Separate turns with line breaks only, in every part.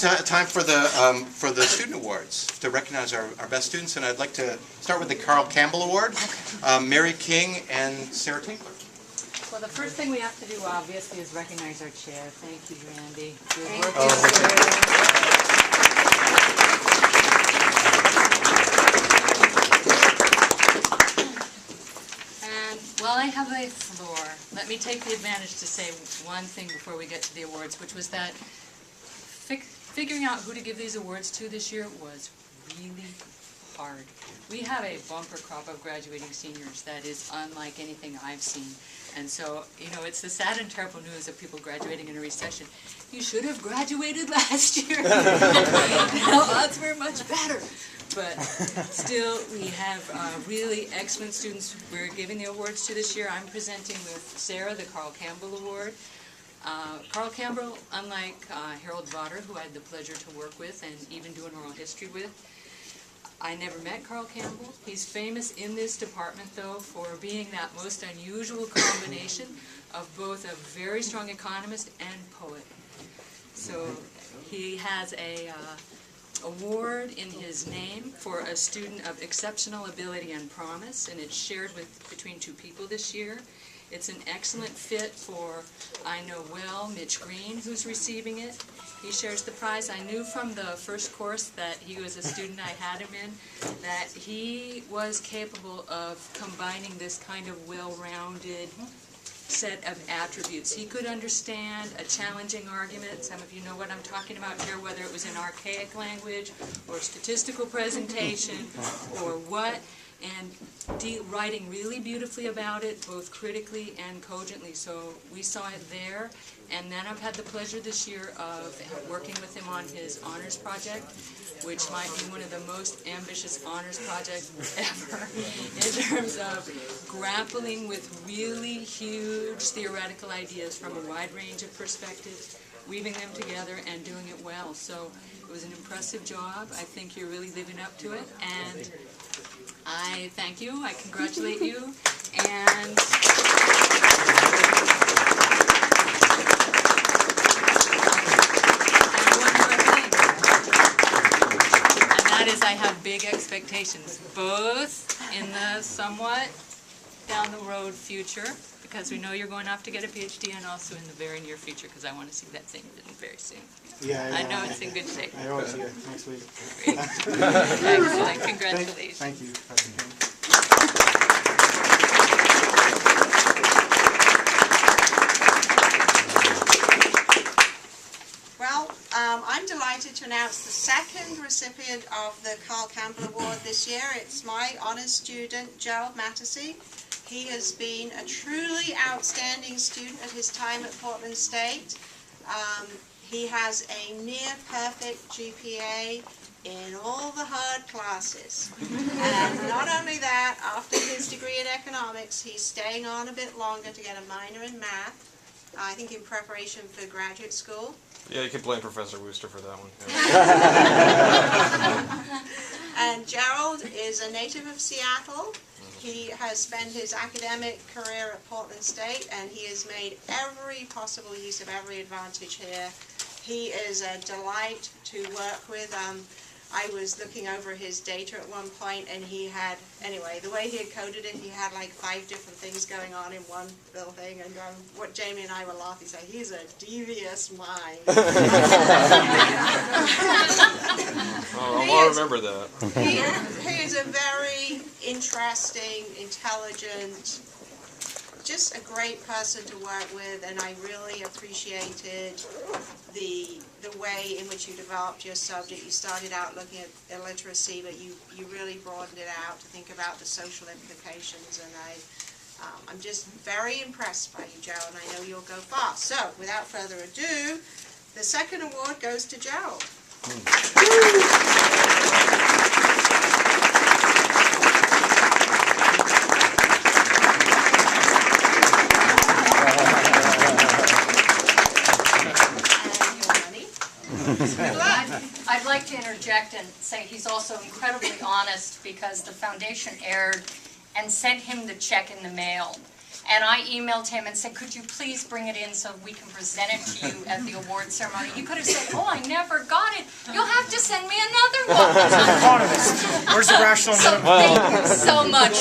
Time for the student awards to recognize our best students, and I'd like to start with the Carl Campbell Award. Mary King and Sarah Tinkler.
Well, the first thing we have to do, obviously, is recognize our chair. Thank you, Randy. Good work. And while I have the floor, let me take the advantage to say one thing before we get to the awards, which was that figuring out who to give these awards to this year was really hard. We have a bumper crop of graduating seniors that is unlike anything I've seen. And so, you know, it's the sad and terrible news of people graduating in a recession. You should have graduated last year. Now odds were much better. But still, we have really excellent students we're giving the awards to this year. I'm presenting with Sarah the Carl Campbell Award. Carl Campbell, unlike Harold Vodder, who I had the pleasure to work with and even do an oral history with, I never met Carl Campbell. He's famous in this department, though, for being that most unusual combination of both a very strong economist and poet. So he has a award in his name for a student of exceptional ability and promise, and it's shared between two people this year. It's an excellent fit for, I know well, Mitch Green, who's receiving it. He shares the prize. I knew from the first course that he was a student I had him in, that he was capable of combining this kind of well-rounded set of attributes. He could understand a challenging argument. Some of you know what I'm talking about here, whether it was in archaic language or statistical presentation or what, and writing really beautifully about it, both critically and cogently. So we saw it there, and then I've had the pleasure this year of working with him on his honors project, which might be one of the most ambitious honors projects ever in terms of grappling with really huge theoretical ideas from a wide range of perspectives, weaving them together and doing it well. So it was an impressive job. I think you're really living up to it, and I thank you, I congratulate you, and one more thing, and that is I have big expectations, both in the somewhat down the road future, because we know you're going off to get a PhD, and also in the very near future, because I want to see that thing written very soon.
Yeah,
I know it's in good shape.
I always see it next week.
Great. Excellent. Congratulations.
Thank you, Professor King.
Well, I'm delighted to announce the second recipient of the Carl Campbell Award this year. It's my honors student, Gerald Mattersey. He has been a truly outstanding student at his time at Portland State. He has a near-perfect GPA in all the hard classes. And not only that, after his degree in economics, he's staying on a bit longer to get a minor in math, I think in preparation for graduate school.
Yeah, you can blame Professor Wooster for that one.
Yeah. And Gerald is a native of Seattle. He has spent his academic career at Portland State, and he has made every possible use of every advantage here. He is a delight to work with. I was looking over his data at one point, and he had, anyway, the way he had coded it, he had like 5 different things going on in one little thing, and what Jamie and I were laughing, saying, he's a devious mind.
I'll remember that.
He is a very interesting, intelligent, just a great person to work with, and I really appreciated the way in which you developed your subject. You started out looking at illiteracy, but you really broadened it out to think about the social implications, and I'm just very impressed by you, Gerald, and I know you'll go far. So, without further ado, the second award goes to Gerald.
I'd like to interject and say he's also incredibly honest, because the foundation erred and sent him the check in the mail. And I emailed him and said, could you please bring it in so we can present it to you at the award ceremony? He could have said, oh, I never got it. You'll have to send me another one.
Where's the rational
So thank you so much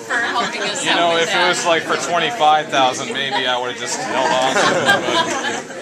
for helping us
You
out
know,
with
if
that.
it was like for 25,000, maybe I would have just held on to it.